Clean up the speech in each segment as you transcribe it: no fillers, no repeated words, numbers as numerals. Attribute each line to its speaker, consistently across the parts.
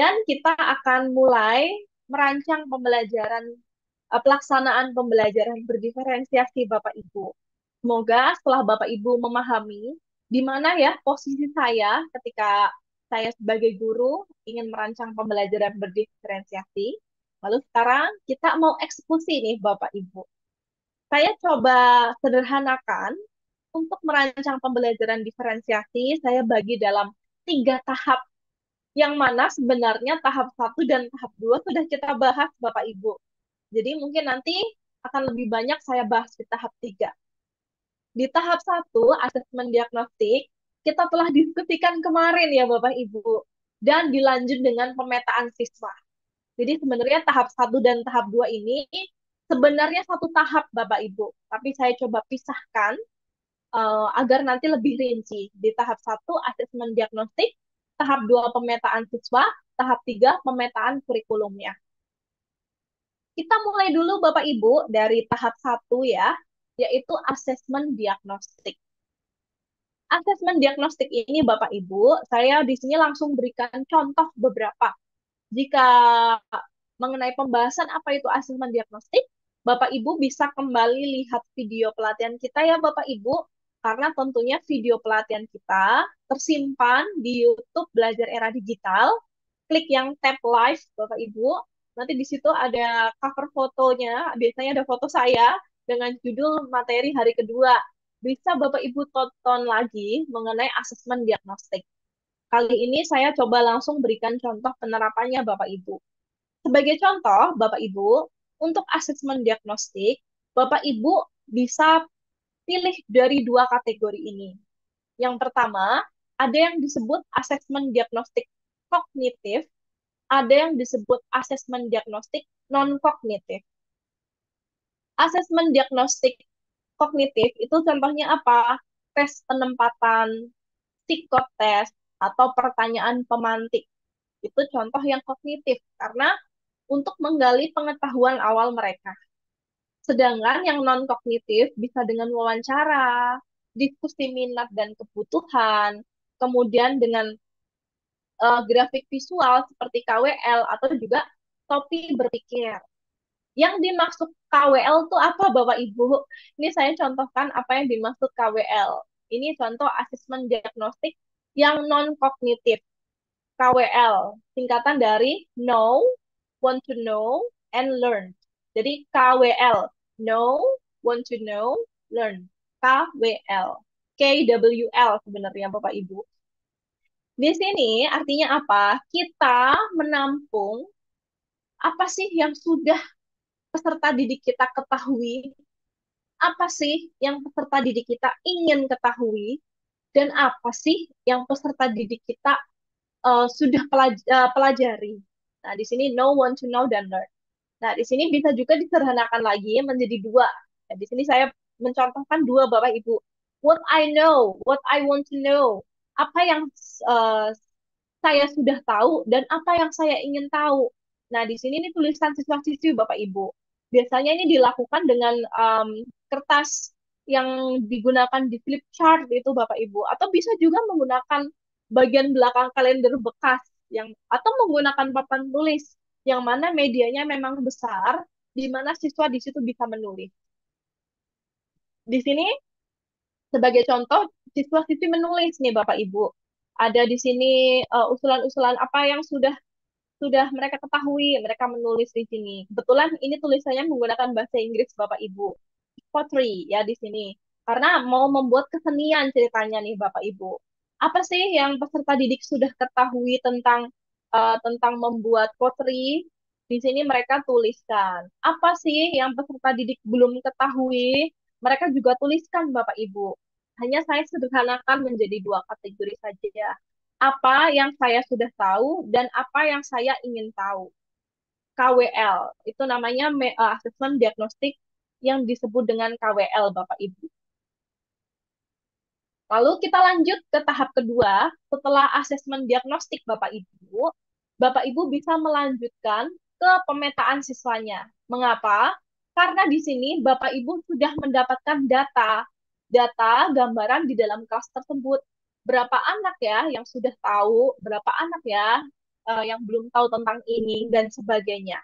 Speaker 1: Dan kita akan mulai merancang pembelajaran, pelaksanaan pembelajaran berdiferensiasi Bapak Ibu. Semoga setelah Bapak Ibu memahami di mana ya posisi saya ketika saya sebagai guru ingin merancang pembelajaran berdiferensiasi. Lalu sekarang kita mau eksekusi nih Bapak Ibu. Saya coba sederhanakan untuk merancang pembelajaran diferensiasi, saya bagi dalam 3 tahap yang mana sebenarnya tahap 1 dan tahap 2 sudah kita bahas Bapak Ibu. Jadi mungkin nanti akan lebih banyak saya bahas di tahap 3. Di tahap 1, asesmen diagnostik, kita telah diskusikan kemarin ya Bapak Ibu. Dan dilanjut dengan pemetaan siswa. Jadi sebenarnya tahap 1 dan tahap 2 ini sebenarnya satu tahap Bapak Ibu. Tapi saya coba pisahkan agar nanti lebih rinci. Di tahap 1, asesmen diagnostik, tahap 2, pemetaan siswa, tahap 3, pemetaan kurikulumnya. Kita mulai dulu Bapak Ibu dari tahap 1 ya, yaitu asesmen diagnostik. Asesmen diagnostik ini Bapak Ibu, saya di sini langsung berikan contoh beberapa. Jika mengenai pembahasan apa itu asesmen diagnostik, Bapak Ibu bisa kembali lihat video pelatihan kita ya Bapak Ibu, karena tentunya video pelatihan kita tersimpan di YouTube Belajar Era Digital. Klik yang tab live Bapak Ibu. Nanti di situ ada cover fotonya, biasanya ada foto saya dengan judul materi hari kedua. Bisa Bapak Ibu tonton lagi mengenai asesmen diagnostik. Kali ini saya coba langsung berikan contoh penerapannya Bapak Ibu. Sebagai contoh, Bapak Ibu, untuk asesmen diagnostik, Bapak Ibu bisa pilih dari 2 kategori ini. Yang pertama, ada yang disebut asesmen diagnostik kognitif, ada yang disebut asesmen diagnostik non-kognitif. Asesmen diagnostik kognitif itu contohnya apa? Tes penempatan, psikotes, atau pertanyaan pemantik. Itu contoh yang kognitif, karena untuk menggali pengetahuan awal mereka. Sedangkan yang non-kognitif bisa dengan wawancara, diskusi minat dan kebutuhan, kemudian dengan grafik visual seperti KWL atau juga topi berpikir. Yang dimaksud KWL itu apa Bapak Ibu? Ini saya contohkan apa yang dimaksud KWL. Ini contoh asesmen diagnostik yang non-kognitif. KWL, singkatan dari know, want to know, and learn. Jadi KWL, know, want to know, learn. KWL. KWL sebenarnya Bapak Ibu. Di sini artinya apa? Kita menampung apa sih yang sudah peserta didik kita ketahui, apa sih yang peserta didik kita ingin ketahui, dan apa sih yang peserta didik kita sudah pelajari. Nah, di sini know, want to know, dan learn. Nah, di sini bisa juga disederhanakan lagi menjadi 2. Nah, di sini saya mencontohkan 2 Bapak Ibu. What I know, what I want to know. Apa yang uh, saya sudah tahu dan apa yang saya ingin tahu. Nah, di sini ini tulisan siswa-siswi Bapak Ibu. Biasanya ini dilakukan dengan kertas yang digunakan di flip chart itu Bapak Ibu, atau bisa juga menggunakan bagian belakang kalender bekas yang atau menggunakan papan tulis yang mana medianya memang besar, di mana siswa di situ bisa menulis. Di sini sebagai contoh, siswa-siswi menulis nih Bapak Ibu. Ada di sini usulan-usulan apa yang sudah mereka ketahui, mereka menulis di sini. Kebetulan ini tulisannya menggunakan bahasa Inggris Bapak Ibu. Pottery ya di sini. Karena mau membuat kesenian ceritanya nih Bapak Ibu. Apa sih yang peserta didik sudah ketahui tentang membuat pottery? Di sini mereka tuliskan. Apa sih yang peserta didik belum ketahui? Mereka juga tuliskan Bapak Ibu. Hanya saya sederhanakan menjadi 2 kategori saja. Apa yang saya sudah tahu dan apa yang saya ingin tahu. KWL, itu namanya asesmen diagnostik yang disebut dengan KWL, Bapak Ibu. Lalu kita lanjut ke tahap kedua, setelah asesmen diagnostik Bapak Ibu, Bapak Ibu bisa melanjutkan ke pemetaan siswanya. Mengapa? Karena di sini Bapak Ibu sudah mendapatkan data gambaran di dalam kelas tersebut. Berapa anak ya yang sudah tahu, berapa anak ya yang belum tahu tentang ini dan sebagainya.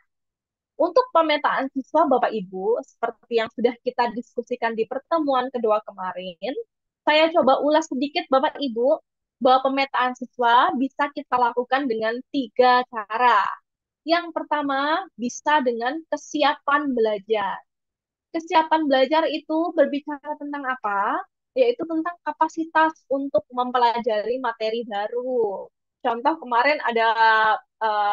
Speaker 1: Untuk pemetaan siswa Bapak Ibu, seperti yang sudah kita diskusikan di pertemuan kedua kemarin, saya coba ulas sedikit Bapak Ibu bahwa pemetaan siswa bisa kita lakukan dengan tiga cara. Yang pertama bisa dengan kesiapan belajar. Kesiapan belajar itu berbicara tentang apa? Yaitu tentang kapasitas untuk mempelajari materi baru. Contoh kemarin ada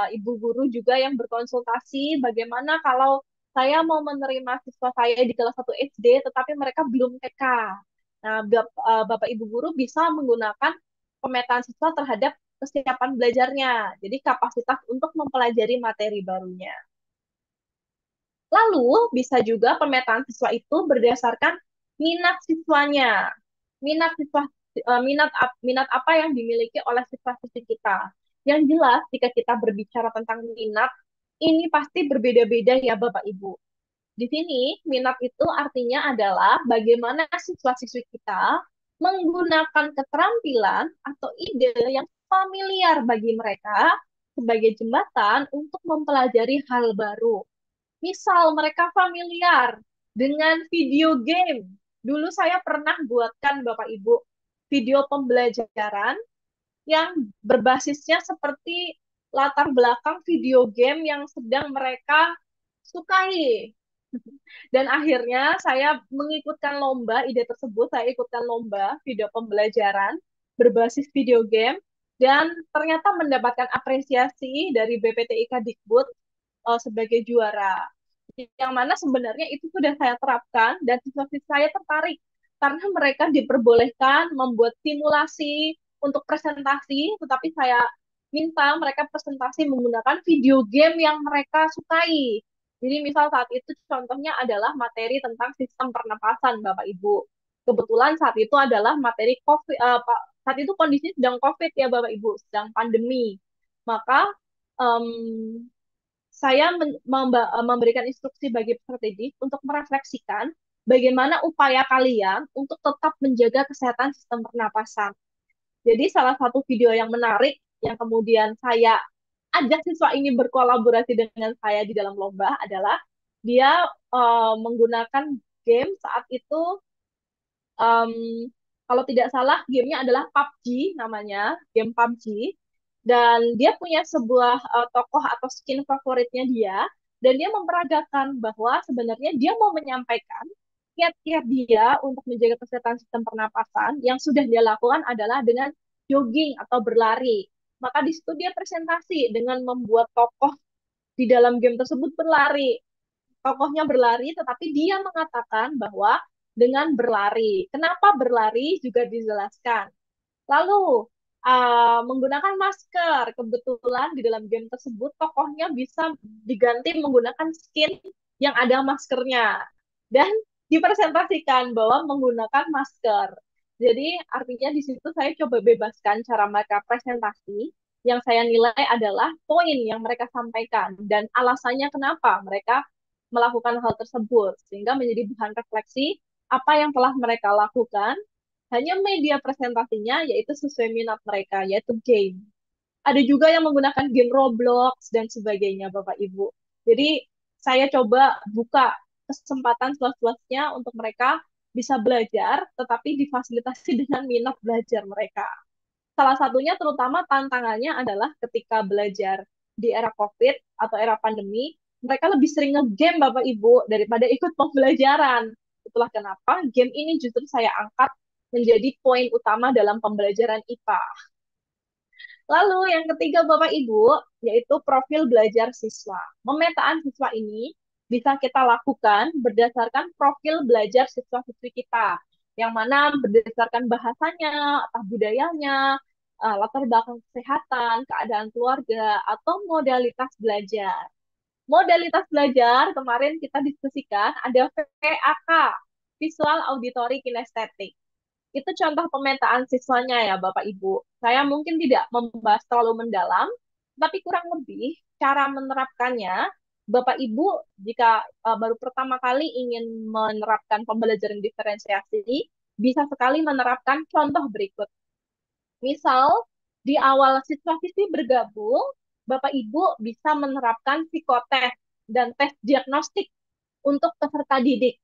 Speaker 1: ibu guru juga yang berkonsultasi bagaimana kalau saya mau menerima siswa saya di kelas 1 SD tetapi mereka belum TK. Nah, Bapak Ibu guru bisa menggunakan pemetaan siswa terhadap kesiapan belajarnya. Jadi kapasitas untuk mempelajari materi barunya. Lalu bisa juga pemetaan siswa itu berdasarkan minat siswanya. Minat siswa minat apa yang dimiliki oleh siswa-siswi kita. Yang jelas jika kita berbicara tentang minat, ini pasti berbeda-beda ya Bapak Ibu. Di sini minat itu artinya adalah bagaimana siswa-siswi kita menggunakan keterampilan atau ide yang familiar bagi mereka sebagai jembatan untuk mempelajari hal baru. Misal mereka familiar dengan video game. Dulu saya pernah buatkan Bapak Ibu video pembelajaran yang berbasisnya seperti latar belakang video game yang sedang mereka sukai. Dan akhirnya saya mengikutkan lomba, ide tersebut saya ikutkan lomba video pembelajaran berbasis video game dan ternyata mendapatkan apresiasi dari BPTIK Dikbud sebagai juara. Yang mana sebenarnya itu sudah saya terapkan dan siswa-siswa saya tertarik karena mereka diperbolehkan membuat simulasi untuk presentasi, tetapi saya minta mereka presentasi menggunakan video game yang mereka sukai. Jadi misal saat itu contohnya adalah materi tentang sistem pernapasan Bapak Ibu. Kebetulan saat itu adalah materi COVID, saat itu kondisi sedang COVID ya Bapak Ibu, sedang pandemi. Maka um, saya memberikan instruksi bagi peserta didik untuk merefleksikan bagaimana upaya kalian untuk tetap menjaga kesehatan sistem pernapasan. Jadi salah satu video yang menarik yang kemudian saya ajak siswa ini berkolaborasi dengan saya di dalam lomba adalah dia menggunakan game saat itu um, kalau tidak salah gamenya adalah PUBG namanya, game PUBG. Dan dia punya sebuah tokoh atau skin favoritnya dia, dan dia memperagakan bahwa sebenarnya dia mau menyampaikan kiat-kiat dia untuk menjaga kesehatan sistem pernapasan yang sudah dia lakukan adalah dengan jogging atau berlari. Maka di situ dia presentasi dengan membuat tokoh di dalam game tersebut berlari. Tokohnya berlari, tetapi dia mengatakan bahwa dengan berlari. Kenapa berlari juga dijelaskan. Lalu menggunakan masker. Kebetulan di dalam game tersebut tokohnya bisa diganti menggunakan skin yang ada maskernya. Dan dipresentasikan bahwa menggunakan masker. Jadi artinya di situ saya coba bebaskan cara mereka presentasi. Yang saya nilai adalah poin yang mereka sampaikan dan alasannya kenapa mereka melakukan hal tersebut. Sehingga menjadi bahan refleksi apa yang telah mereka lakukan hanya media presentasinya yaitu sesuai minat mereka, yaitu game. Ada juga yang menggunakan game Roblox dan sebagainya, Bapak Ibu. Jadi saya coba buka kesempatan seluas-luasnya untuk mereka bisa belajar, tetapi difasilitasi dengan minat belajar mereka. Salah satunya terutama tantangannya adalah ketika belajar di era COVID atau era pandemi, mereka lebih sering nge-game Bapak Ibu daripada ikut pembelajaran. Itulah kenapa game ini justru saya angkat menjadi poin utama dalam pembelajaran IPA. Lalu yang ketiga Bapak Ibu, yaitu profil belajar siswa. Pemetaan siswa ini bisa kita lakukan berdasarkan profil belajar siswa-siswi kita, yang mana berdasarkan bahasanya, atau budayanya, latar belakang kesehatan, keadaan keluarga, atau modalitas belajar. Modalitas belajar kemarin kita diskusikan ada VAK, Visual Auditory Kinestetik. Itu contoh pemetaan siswanya ya Bapak Ibu. Saya mungkin tidak membahas terlalu mendalam, tapi kurang lebih cara menerapkannya, Bapak Ibu jika baru pertama kali ingin menerapkan pembelajaran diferensiasi, bisa sekali menerapkan contoh berikut. Misal, di awal siswa-siswi bergabung, Bapak Ibu bisa menerapkan psikotes dan tes diagnostik untuk peserta didik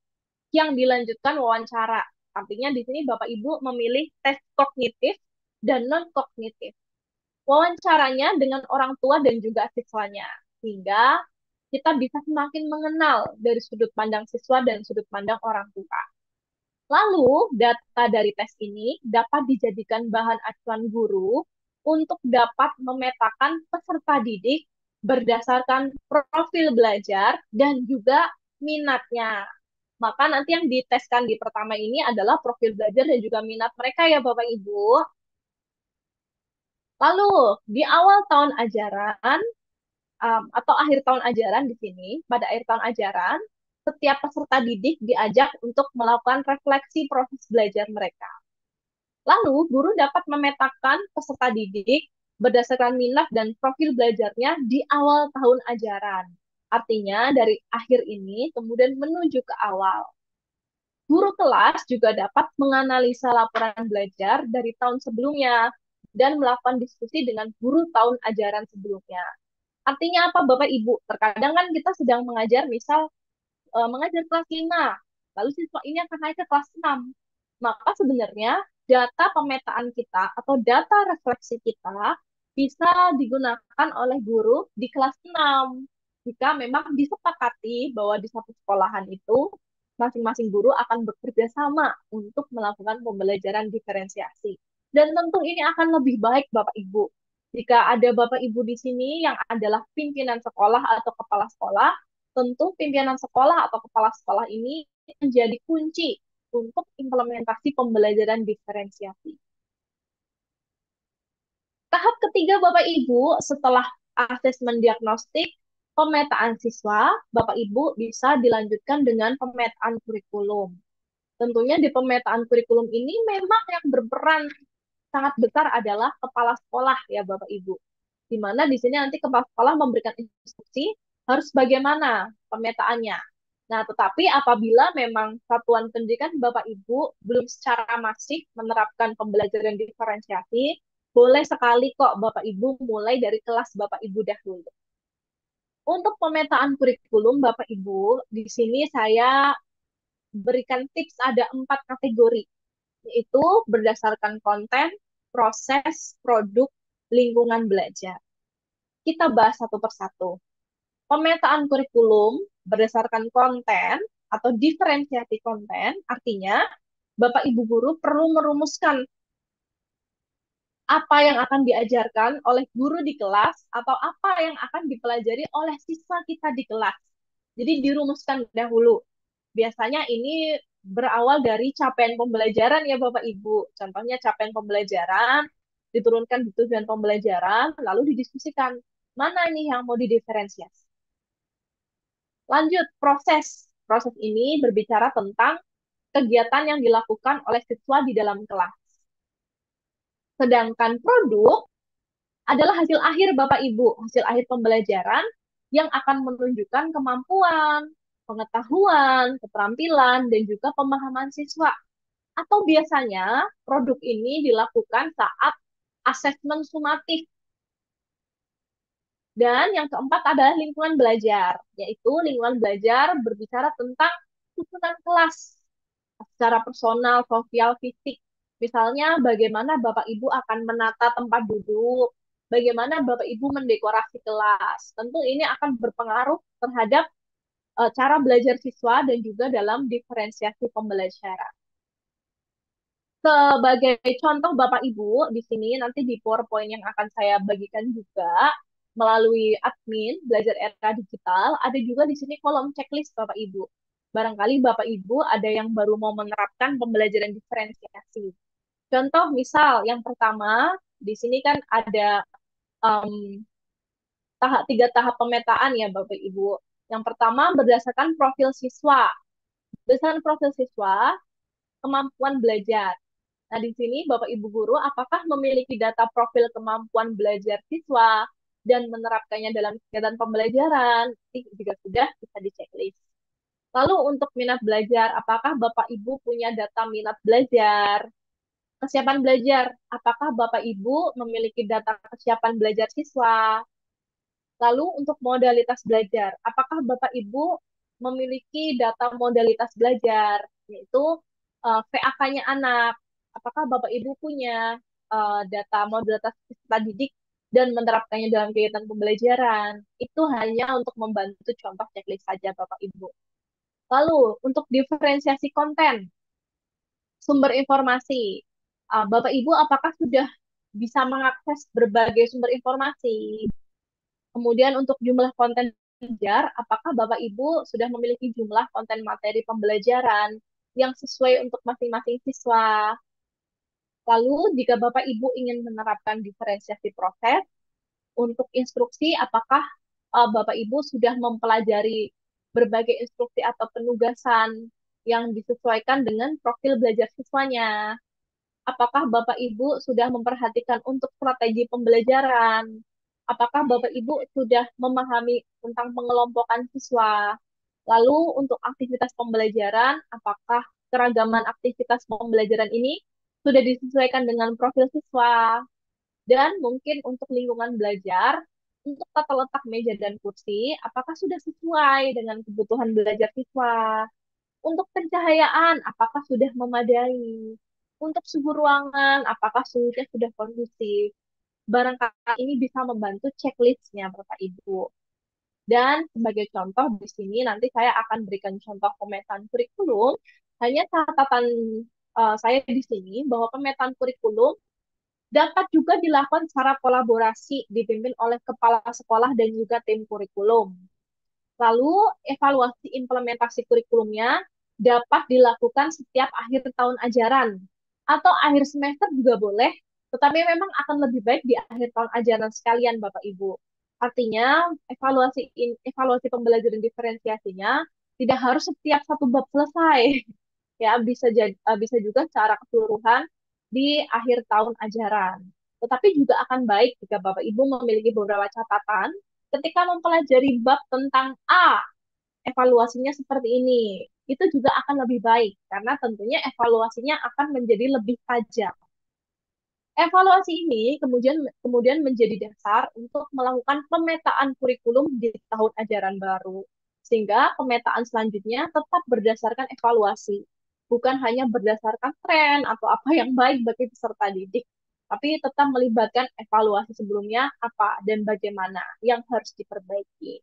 Speaker 1: yang dilanjutkan wawancara. Artinya di sini Bapak Ibu memilih tes kognitif dan non-kognitif. Wawancaranya dengan orang tua dan juga siswanya. Sehingga kita bisa semakin mengenal dari sudut pandang siswa dan sudut pandang orang tua. Lalu, data dari tes ini dapat dijadikan bahan acuan guru untuk dapat memetakan peserta didik berdasarkan profil belajar dan juga minatnya. Maka nanti yang diteskan di pertama ini adalah profil belajar dan juga minat mereka ya Bapak Ibu. Lalu, di awal tahun ajaran atau akhir tahun ajaran di sini, pada akhir tahun ajaran, setiap peserta didik diajak untuk melakukan refleksi proses belajar mereka. Lalu, guru dapat memetakan peserta didik berdasarkan minat dan profil belajarnya di awal tahun ajaran. Artinya, dari akhir ini kemudian menuju ke awal. Guru kelas juga dapat menganalisa laporan belajar dari tahun sebelumnya dan melakukan diskusi dengan guru tahun ajaran sebelumnya. Artinya apa Bapak Ibu? Terkadang kan kita sedang mengajar, misal mengajar kelas 5, lalu siswa ini akan naik ke kelas 6. Maka sebenarnya data pemetaan kita atau data refleksi kita bisa digunakan oleh guru di kelas 6. Jika memang disepakati bahwa di satu sekolahan itu masing-masing guru akan bekerja sama untuk melakukan pembelajaran diferensiasi. Dan tentu ini akan lebih baik Bapak Ibu. Jika ada Bapak Ibu di sini yang adalah pimpinan sekolah atau kepala sekolah, tentu pimpinan sekolah atau kepala sekolah ini menjadi kunci untuk implementasi pembelajaran diferensiasi. Tahap ketiga Bapak Ibu, setelah asesmen diagnostik, pemetaan siswa, Bapak Ibu bisa dilanjutkan dengan pemetaan kurikulum. Tentunya di pemetaan kurikulum ini memang yang berperan sangat besar adalah kepala sekolah ya Bapak Ibu. Di mana di sini nanti kepala sekolah memberikan instruksi harus bagaimana pemetaannya. Nah, tetapi apabila memang satuan pendidikan Bapak Ibu belum secara masif menerapkan pembelajaran diferensiasi, boleh sekali kok Bapak Ibu mulai dari kelas Bapak Ibu dahulu. Untuk pemetaan kurikulum Bapak Ibu, di sini saya berikan tips ada 4 kategori, yaitu berdasarkan konten, proses, produk, lingkungan belajar. Kita bahas satu persatu. Pemetaan kurikulum berdasarkan konten atau diferensiasi konten, artinya Bapak Ibu guru perlu merumuskan apa yang akan diajarkan oleh guru di kelas atau apa yang akan dipelajari oleh siswa kita di kelas. Jadi dirumuskan dahulu. Biasanya ini berawal dari capaian pembelajaran ya Bapak Ibu. Contohnya capaian pembelajaran, diturunkan di tujuan pembelajaran, lalu didiskusikan mana ini yang mau didiferensiasi. Lanjut, proses. Proses ini berbicara tentang kegiatan yang dilakukan oleh siswa di dalam kelas. Sedangkan produk adalah hasil akhir Bapak Ibu, hasil akhir pembelajaran yang akan menunjukkan kemampuan, pengetahuan, keterampilan, dan juga pemahaman siswa. Atau biasanya produk ini dilakukan saat asesmen sumatif. Dan yang keempat adalah lingkungan belajar, yaitu lingkungan belajar berbicara tentang susunan kelas secara personal, sosial, fisik. Misalnya bagaimana Bapak Ibu akan menata tempat duduk, bagaimana Bapak Ibu mendekorasi kelas. Tentu ini akan berpengaruh terhadap cara belajar siswa dan juga dalam diferensiasi pembelajaran. Sebagai contoh Bapak Ibu, di sini nanti di PowerPoint yang akan saya bagikan juga melalui admin belajar era digital, ada juga di sini kolom checklist Bapak Ibu. Barangkali Bapak Ibu ada yang baru mau menerapkan pembelajaran diferensiasi. Contoh misal yang pertama, di sini kan ada um, 3 tahap pemetaan ya Bapak Ibu. Yang pertama berdasarkan profil siswa. Berdasarkan profil siswa, kemampuan belajar. Nah, di sini Bapak Ibu guru apakah memiliki data profil kemampuan belajar siswa dan menerapkannya dalam kegiatan pembelajaran? Jika sudah, bisa di checklist. Lalu untuk minat belajar, apakah Bapak Ibu punya data minat belajar? Kesiapan belajar, apakah Bapak Ibu memiliki data kesiapan belajar siswa? Lalu untuk modalitas belajar, apakah Bapak Ibu memiliki data modalitas belajar, yaitu VAK-nya anak? Apakah Bapak Ibu punya data modalitas peserta didik dan menerapkannya dalam kegiatan pembelajaran? Itu hanya untuk membantu contoh checklist saja Bapak Ibu. Lalu untuk diferensiasi konten, sumber informasi. Bapak Ibu apakah sudah bisa mengakses berbagai sumber informasi? Kemudian untuk jumlah konten belajar, apakah Bapak Ibu sudah memiliki jumlah konten materi pembelajaran yang sesuai untuk masing-masing siswa? Lalu, jika Bapak Ibu ingin menerapkan diferensiasi proses, untuk instruksi, apakah Bapak Ibu sudah mempelajari berbagai instruksi atau penugasan yang disesuaikan dengan profil belajar siswanya? Apakah Bapak Ibu sudah memperhatikan untuk strategi pembelajaran? Apakah Bapak Ibu sudah memahami tentang pengelompokan siswa? Lalu untuk aktivitas pembelajaran, apakah keragaman aktivitas pembelajaran ini sudah disesuaikan dengan profil siswa? Dan mungkin untuk lingkungan belajar, untuk tata letak meja dan kursi, apakah sudah sesuai dengan kebutuhan belajar siswa? Untuk pencahayaan, apakah sudah memadai? Untuk suhu ruangan, apakah suhunya sudah kondusif? Barangkali ini bisa membantu checklistnya, Bapak Ibu. Dan sebagai contoh di sini nanti saya akan berikan contoh pemetaan kurikulum. Hanya catatan saya di sini bahwa pemetaan kurikulum dapat juga dilakukan secara kolaborasi dipimpin oleh kepala sekolah dan juga tim kurikulum. Lalu evaluasi implementasi kurikulumnya dapat dilakukan setiap akhir tahun ajaran atau akhir semester juga boleh, tetapi memang akan lebih baik di akhir tahun ajaran sekalian Bapak Ibu. Artinya evaluasi pembelajaran diferensiasinya tidak harus setiap satu bab selesai. Ya, bisa juga secara keseluruhan di akhir tahun ajaran. Tetapi juga akan baik jika Bapak Ibu memiliki beberapa catatan ketika mempelajari bab tentang A, evaluasinya seperti ini. Itu juga akan lebih baik karena tentunya evaluasinya akan menjadi lebih tajam. Evaluasi ini kemudian kemudian menjadi dasar untuk melakukan pemetaan kurikulum di tahun ajaran baru. Sehingga pemetaan selanjutnya tetap berdasarkan evaluasi, bukan hanya berdasarkan tren atau apa yang baik bagi peserta didik, tapi tetap melibatkan evaluasi sebelumnya apa dan bagaimana yang harus diperbaiki.